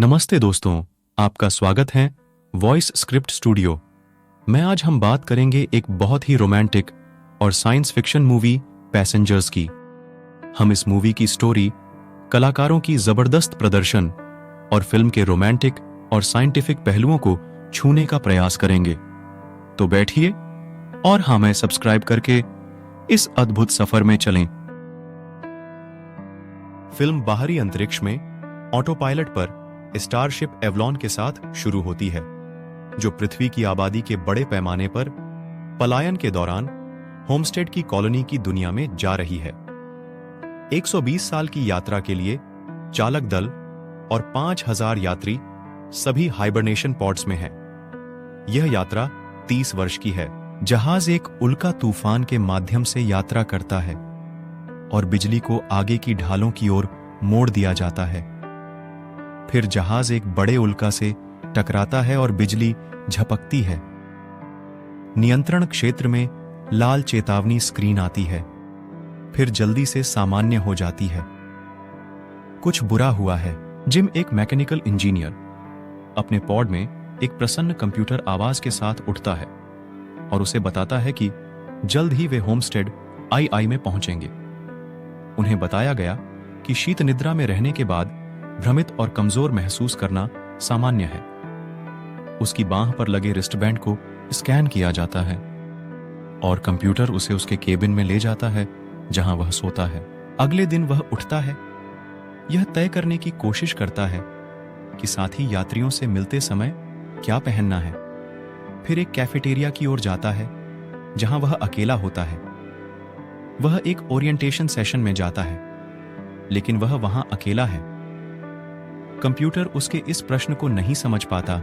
नमस्ते दोस्तों, आपका स्वागत है वॉइस स्क्रिप्ट स्टूडियो में। आज हम बात करेंगे एक बहुत ही रोमांटिक और साइंस फिक्शन मूवी पैसेंजर्स की। हम इस मूवी की स्टोरी, कलाकारों की जबरदस्त प्रदर्शन और फिल्म के रोमांटिक और साइंटिफिक पहलुओं को छूने का प्रयास करेंगे। तो बैठिए और हमें सब्सक्राइब करके इस अद्भुत सफर में चलें। फिल्म बाहरी अंतरिक्ष में ऑटो पायलट पर स्टारशिप एवलॉन के साथ शुरू होती है, जो पृथ्वी की आबादी के बड़े पैमाने पर पलायन के दौरान होमस्टेड की कॉलोनी की दुनिया में जा रही है। 120 साल की यात्रा के लिए चालक दल और 5000 यात्री सभी हाइबरनेशन पॉड्स में हैं। यह यात्रा 30 वर्ष की है। जहाज एक उल्का तूफान के माध्यम से यात्रा करता है और बिजली को आगे की ढालों की ओर मोड़ दिया जाता है। फिर जहाज एक बड़े उल्का से टकराता है और बिजली झपकती है। नियंत्रण क्षेत्र में लाल चेतावनी स्क्रीन आती है, फिर जल्दी से सामान्य हो जाती है। कुछ बुरा हुआ है। जिम, एक मैकेनिकल इंजीनियर, अपने पॉड में एक प्रसन्न कंप्यूटर आवाज के साथ उठता है और उसे बताता है कि जल्द ही वे होमस्टेड आई में पहुंचेंगे। उन्हें बताया गया कि शीत निद्रा में रहने के बाद भ्रमित और कमजोर महसूस करना सामान्य है। उसकी बांह पर लगे रिस्टबैंड को स्कैन किया जाता है और कंप्यूटर उसे उसके केबिन में ले जाता है, जहां वह सोता है। अगले दिन वह उठता है, यह तय करने की कोशिश करता है कि साथी यात्रियों से मिलते समय क्या पहनना है। फिर एक कैफेटेरिया की ओर जाता है, जहां वह अकेला होता है। वह एक ओरिएंटेशन सेशन में जाता है, लेकिन वह वहां अकेला है। कंप्यूटर उसके इस प्रश्न को नहीं समझ पाता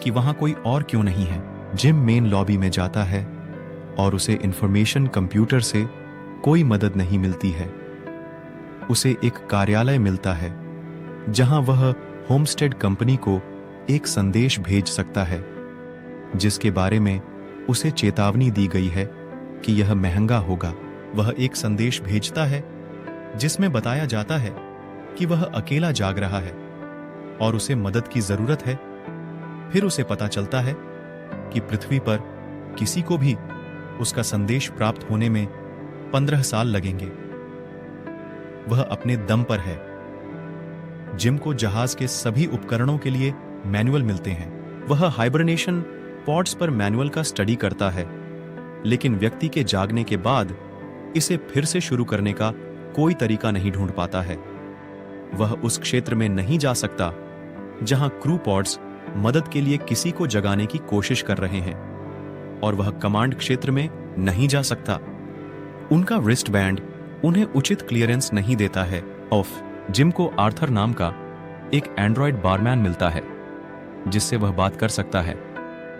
कि वहां कोई और क्यों नहीं है। जिम मेन लॉबी में जाता है और उसे इंफॉर्मेशन कंप्यूटर से कोई मदद नहीं मिलती है। उसे एक कार्यालय मिलता है, जहां वह होमस्टेड कंपनी को एक संदेश भेज सकता है, जिसके बारे में उसे चेतावनी दी गई है कि यह महंगा होगा। वह एक संदेश भेजता है जिसमें बताया जाता है कि वह अकेला जाग रहा है और उसे मदद की जरूरत है। फिर उसे पता चलता है कि पृथ्वी पर किसी को भी उसका संदेश प्राप्त होने में 15 साल लगेंगे। वह अपने दम पर है। जिम को जहाज के सभी उपकरणों के लिए मैनुअल मिलते हैं। वह हाइबरनेशन पॉड्स पर मैनुअल का स्टडी करता है, लेकिन व्यक्ति के जागने के बाद इसे फिर से शुरू करने का कोई तरीका नहीं ढूंढ पाता है। वह उस क्षेत्र में नहीं जा सकता जहां क्रू पॉड्स मदद के लिए किसी को जगाने की कोशिश कर रहे हैं, और वह कमांड क्षेत्र में नहीं जा सकता। उनका रिस्ट बैंड उन्हें उचित क्लियरेंस नहीं देता है। जिम को आर्थर नाम का एक एंड्रॉयड बारमैन मिलता है, जिससे वह बात कर सकता है,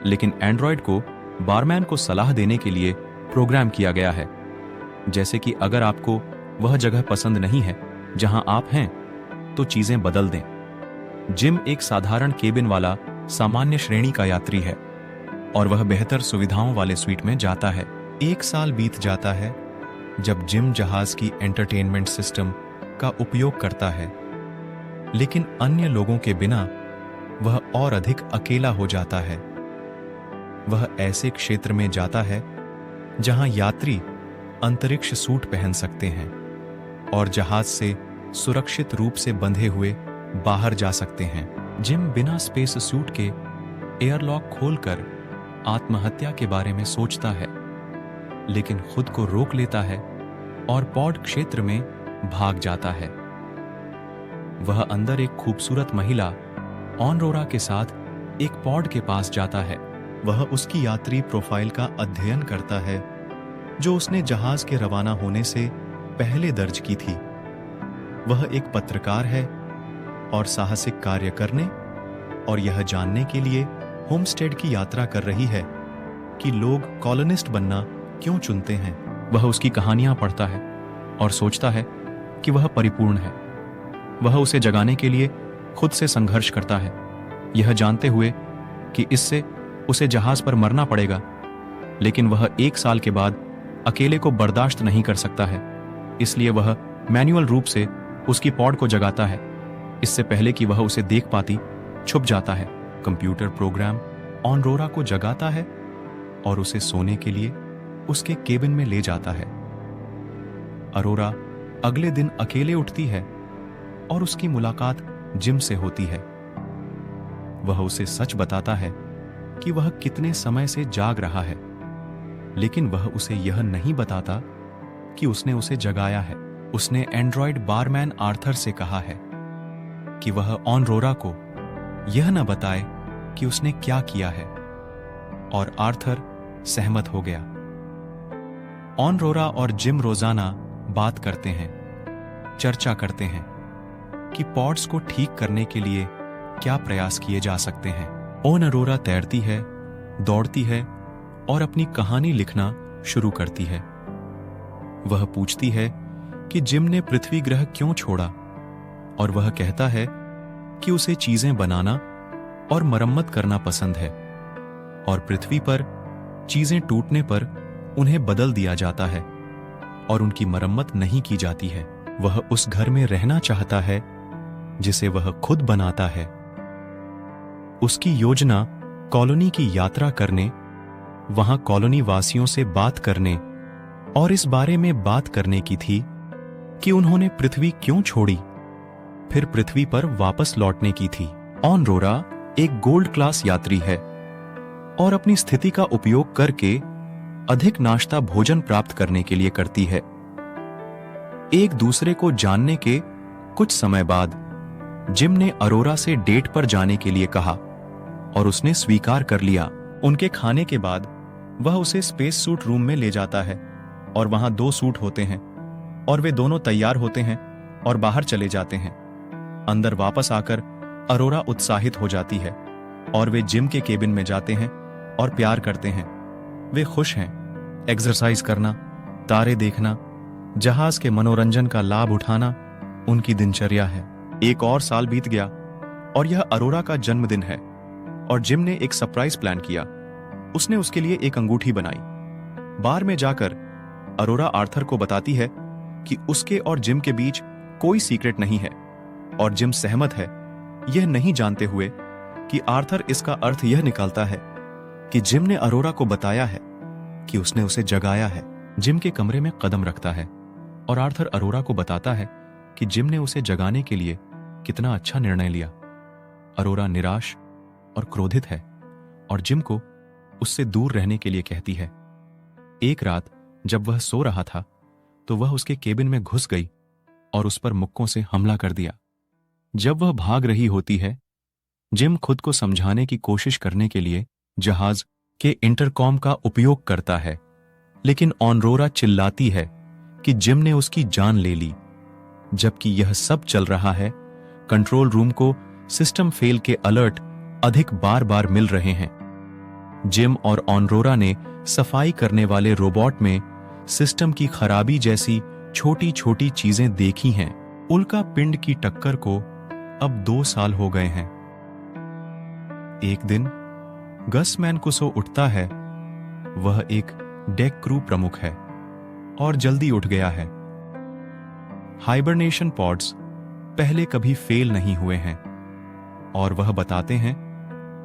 लेकिन एंड्रॉयड को बारमैन को सलाह देने के लिए प्रोग्राम किया गया है, जैसे कि अगर आपको वह जगह पसंद नहीं है जहां आप हैं, तो चीजें बदल दें। जिम एक साधारण केबिन वाला सामान्य श्रेणी का यात्री है और वह बेहतर सुविधाओं वाले स्वीट में जाता है। 1 साल बीत जाता है जब जिम जहाज की एंटरटेनमेंट सिस्टम का उपयोग करता है, लेकिन अन्य लोगों के बिना वह और अधिक अकेला हो जाता है। वह ऐसे क्षेत्र में जाता है जहां यात्री अंतरिक्ष सूट पहन सकते हैं और जहाज से सुरक्षित रूप से बंधे हुए बाहर जा सकते हैं। जिम बिना स्पेस सूट के एयरलॉक खोलकर आत्महत्या के बारे में सोचता है, लेकिन खुद को रोक लेता है और पॉड क्षेत्र में भाग जाता है। वह अंदर एक खूबसूरत महिला ऑनरोरा के साथ एक पॉड के पास जाता है। वह उसकी यात्री प्रोफाइल का अध्ययन करता है, जो उसने जहाज के रवाना होने से पहले दर्ज की थी। वह एक पत्रकार है और साहसिक कार्य करने और यह जानने के लिए होमस्टेड की यात्रा कर रही है कि लोग कॉलोनिस्ट बनना क्यों चुनते हैं। वह उसकी कहानियां पढ़ता है और सोचता है कि वह परिपूर्ण है। वह उसे जगाने के लिए खुद से संघर्ष करता है, यह जानते हुए कि इससे उसे जहाज पर मरना पड़ेगा, लेकिन वह 1 साल के बाद अकेले को बर्दाश्त नहीं कर सकता है। इसलिए वह मैन्युअल रूप से उसकी पॉड को जगाता है इससे पहले कि वह उसे देख पाती, छुप जाता है। कंप्यूटर प्रोग्राम ऑनरोरा को जगाता है और उसे सोने के लिए उसके केबिन में ले जाता है। अरोरा अगले दिन अकेले उठती है और उसकी मुलाकात जिम से होती है। वह उसे सच बताता है कि वह कितने समय से जाग रहा है, लेकिन वह उसे यह नहीं बताता कि उसने उसे जगाया है। उसने एंड्रॉयड बारमैन आर्थर से कहा है कि वह ऑनरोरा को यह न बताए कि उसने क्या किया है, और आर्थर सहमत हो गया। ऑनरोरा और जिम रोजाना बात करते हैं, चर्चा करते हैं कि पॉड्स को ठीक करने के लिए क्या प्रयास किए जा सकते हैं। ऑनरोरा तैरती है, दौड़ती है और अपनी कहानी लिखना शुरू करती है। वह पूछती है कि जिम ने पृथ्वी ग्रह क्यों छोड़ा, और वह कहता है कि उसे चीजें बनाना और मरम्मत करना पसंद है, और पृथ्वी पर चीजें टूटने पर उन्हें बदल दिया जाता है और उनकी मरम्मत नहीं की जाती है। वह उस घर में रहना चाहता है जिसे वह खुद बनाता है। उसकी योजना कॉलोनी की यात्रा करने, वहां कॉलोनी वासियों से बात करने और इस बारे में बात करने की थी कि उन्होंने पृथ्वी क्यों छोड़ी, फिर पृथ्वी पर वापस लौटने की थी। ऑनरोरा एक गोल्ड क्लास यात्री है और अपनी स्थिति का उपयोग करके अधिक नाश्ता भोजन प्राप्त करने के लिए करती है। एक दूसरे को जानने के कुछ समय बाद जिम ने अरोरा से डेट पर जाने के लिए कहा और उसने स्वीकार कर लिया। उनके खाने के बाद वह उसे स्पेस सूट रूम में ले जाता है और वहां 2 सूट होते हैं और वे दोनों तैयार होते हैं और बाहर चले जाते हैं। अंदर वापस आकर अरोरा उत्साहित हो जाती है और वे जिम के केबिन में जाते हैं और प्यार करते हैं। वे खुश हैं। एक्सरसाइज करना, तारे देखना, जहाज के मनोरंजन का लाभ उठाना उनकी दिनचर्या है। एक और साल बीत गया और यह अरोरा का जन्मदिन है और जिम ने एक सरप्राइज प्लान किया। उसने उसके लिए एक अंगूठी बनाई। बार में जाकर अरोरा आर्थर को बताती है कि उसके और जिम के बीच कोई सीक्रेट नहीं है और जिम सहमत है, यह नहीं जानते हुए कि आर्थर इसका अर्थ यह निकालता है कि जिम ने अरोरा को बताया है कि उसने उसे जगाया है। जिम के कमरे में कदम रखता है और आर्थर अरोरा को बताता है कि जिम ने उसे जगाने के लिए कितना अच्छा निर्णय लिया। अरोरा निराश और क्रोधित है और जिम को उससे दूर रहने के लिए कहती है। एक रात जब वह सो रहा था तो वह उसके केबिन में घुस गई और उस पर मुक्कों से हमला कर दिया। जब वह भाग रही होती है, जिम खुद को समझाने की कोशिश करने के लिए जहाज के इंटरकॉम का उपयोग करता है, लेकिन ऑनरोरा चिल्लाती है कि जिम ने उसकी जान ले ली। जबकि यह सब चल रहा है, कंट्रोल रूम को सिस्टम फेल के अलर्ट अधिक बार बार मिल रहे हैं। जिम और ऑनरोरा ने सफाई करने वाले रोबोट में सिस्टम की खराबी जैसी छोटी छोटी चीजें देखी हैं। उल्का पिंड की टक्कर को अब 2 साल हो गए हैं। एक दिन गस मैनकुसो उठता है। वह एक डेक क्रू प्रमुख है और जल्दी उठ गया है। हाइबरनेशन पॉड्स पहले कभी फेल नहीं हुए हैं और वह बताते हैं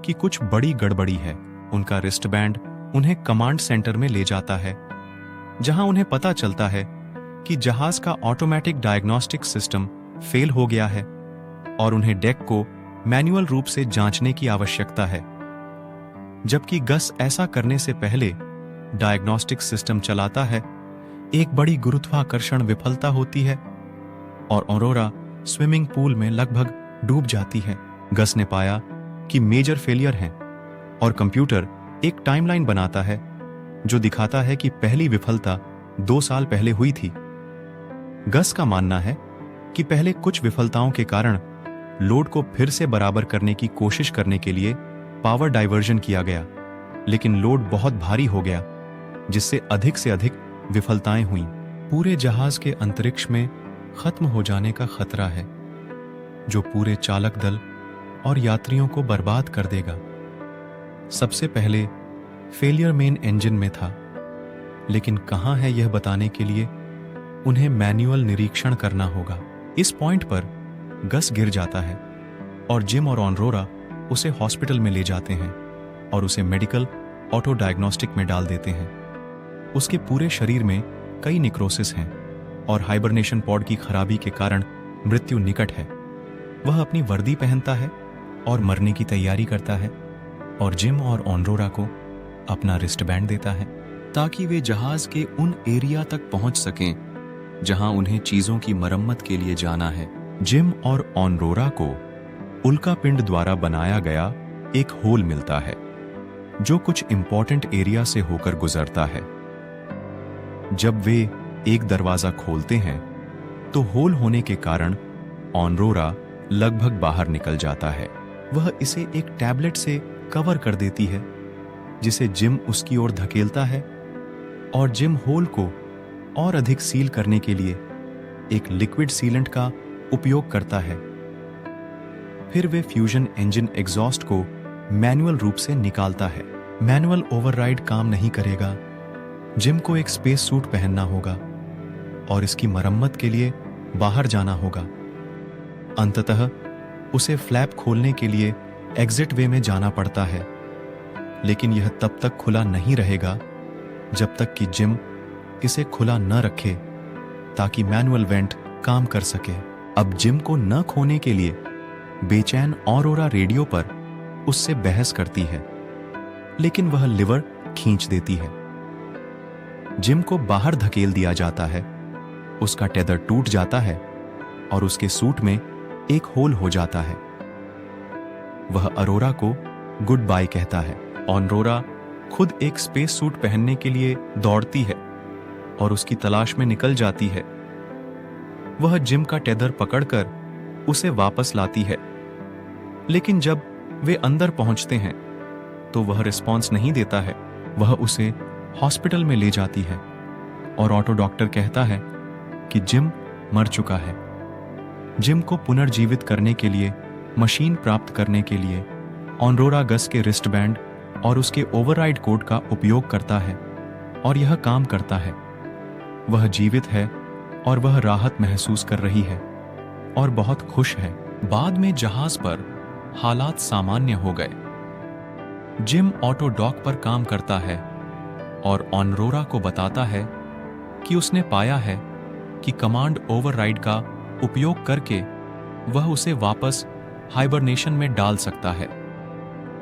कि कुछ बड़ी गड़बड़ी है। उनका रिस्टबैंड उन्हें कमांड सेंटर में ले जाता है, जहां उन्हें पता चलता है कि जहाज का ऑटोमेटिक डायग्नोस्टिक सिस्टम फेल हो गया है और उन्हें डेक को मैन्युअल रूप से जांचने की आवश्यकता है। जबकि गस ऐसा करने से पहले डायग्नोस्टिक सिस्टम चलाता है, एक बड़ी गुरुत्वाकर्षण विफलता होती है और ऑनरोरा स्विमिंग पूल में लगभग डूब जाती है। गस ने पाया कि मेजर फेलियर हैं और कंप्यूटर एक टाइमलाइन बनाता है जो दिखाता है कि पहली विफलता 2 साल पहले हुई थी। गस का मानना है कि पहले कुछ विफलताओं के कारण लोड को फिर से बराबर करने की कोशिश करने के लिए पावर डाइवर्जन किया गया, लेकिन लोड बहुत भारी हो गया जिससे अधिक से अधिक विफलताएं हुईं। पूरे जहाज के अंतरिक्ष में खत्म हो जाने का खतरा है, जो पूरे चालक दल और यात्रियों को बर्बाद कर देगा। सबसे पहले फेलियर मेन इंजन में था, लेकिन कहां है यह बताने के लिए उन्हें मैन्युअल निरीक्षण करना होगा। इस पॉइंट पर गस गिर जाता है और जिम और ऑनरोरा उसे हॉस्पिटल में ले जाते हैं और उसे मेडिकल ऑटो डायग्नोस्टिक में डाल देते हैं। उसके पूरे शरीर में कई निक्रोसिस हैं और हाइबरनेशन पॉड की खराबी के कारण मृत्यु निकट है। वह अपनी वर्दी पहनता है और मरने की तैयारी करता है और जिम और ऑनरोरा को अपना रिस्टबैंड देता है ताकि वे जहाज के उन एरिया तक पहुंच सकें जहां उन्हें चीजों की मरम्मत के लिए जाना है। जिम और ऑनरोरा को उल्का पिंड द्वारा बनाया गया एक होल मिलता है जो कुछ इंपॉर्टेंट एरिया से होकर गुजरता है। जब वे एक दरवाजा खोलते हैं तो होल होने के कारण ऑनरोरा लगभग बाहर निकल जाता है। वह इसे एक टैबलेट से कवर कर देती है जिसे जिम उसकी ओर धकेलता है और जिम होल को और अधिक सील करने के लिए एक लिक्विड सीलेंट का उपयोग करता है। फिर वे फ्यूजन इंजन एग्जॉस्ट को मैनुअल रूप से निकालता है। मैनुअल ओवरराइड काम नहीं करेगा। जिम को एक स्पेस सूट पहनना होगा और इसकी मरम्मत के लिए बाहर जाना होगा। अंततः उसे फ्लैप खोलने के लिए एग्जिट वे में जाना पड़ता है, लेकिन यह तब तक खुला नहीं रहेगा जब तक कि जिम इसे खुला न रखे ताकि मैनुअल वेंट काम कर सके। अब जिम को न खोने के लिए बेचैन ऑरोरा रेडियो पर उससे बहस करती है, लेकिन वह लिवर खींच देती है। जिम को बाहर धकेल दिया जाता है, उसका टेदर टूट जाता है और उसके सूट में एक होल हो जाता है। वह अरोरा को गुड बाय कहता है। ऑनरोरा खुद एक स्पेस सूट पहनने के लिए दौड़ती है और उसकी तलाश में निकल जाती है। वह जिम का टेदर पकड़कर उसे वापस लाती है, लेकिन जब वे अंदर पहुंचते हैं तो वह रिस्पॉन्स नहीं देता है। वह उसे हॉस्पिटल में ले जाती है और ऑटो डॉक्टर कहता है कि जिम मर चुका है। जिम को पुनर्जीवित करने के लिए मशीन प्राप्त करने के लिए ऑनरोरा गस के रिस्टबैंड और उसके ओवरराइड कोड का उपयोग करता है और यह काम करता है। वह जीवित है और वह राहत महसूस कर रही है और बहुत खुश है। बाद में जहाज पर हालात सामान्य हो गए। जिम ऑटो डॉक पर काम करता है और ऑनरोरा को बताता है कि उसने पाया है कि कमांड ओवरराइड का उपयोग करके वह उसे वापस हाइबरनेशन में डाल सकता है,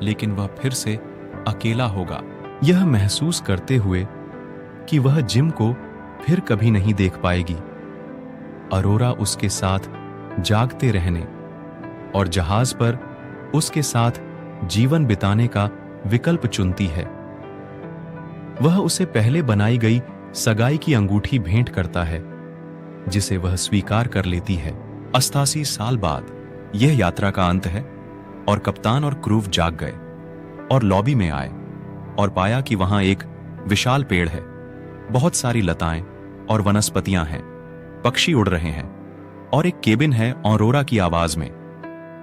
लेकिन वह फिर से अकेला होगा। यह महसूस करते हुए कि वह जिम को फिर कभी नहीं देख पाएगी, अरोरा उसके साथ जागते रहने और जहाज पर उसके साथ जीवन बिताने का विकल्प चुनती है। वह उसे पहले बनाई गई सगाई की अंगूठी भेंट करता है, जिसे वह स्वीकार कर लेती है। 88 साल बाद यह यात्रा का अंत है और कप्तान और क्रू जाग गए और लॉबी में आए और पाया कि वहां एक विशाल पेड़ है, बहुत सारी लताएं और वनस्पतियां हैं, पक्षी उड़ रहे हैं और एक केबिन है ऑरोरा की आवाज में।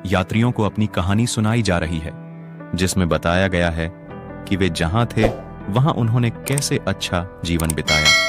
यात्रियों को अपनी कहानी सुनाई जा रही है, जिसमें बताया गया है कि वे जहां थे वहां उन्होंने कैसे अच्छा जीवन बिताया।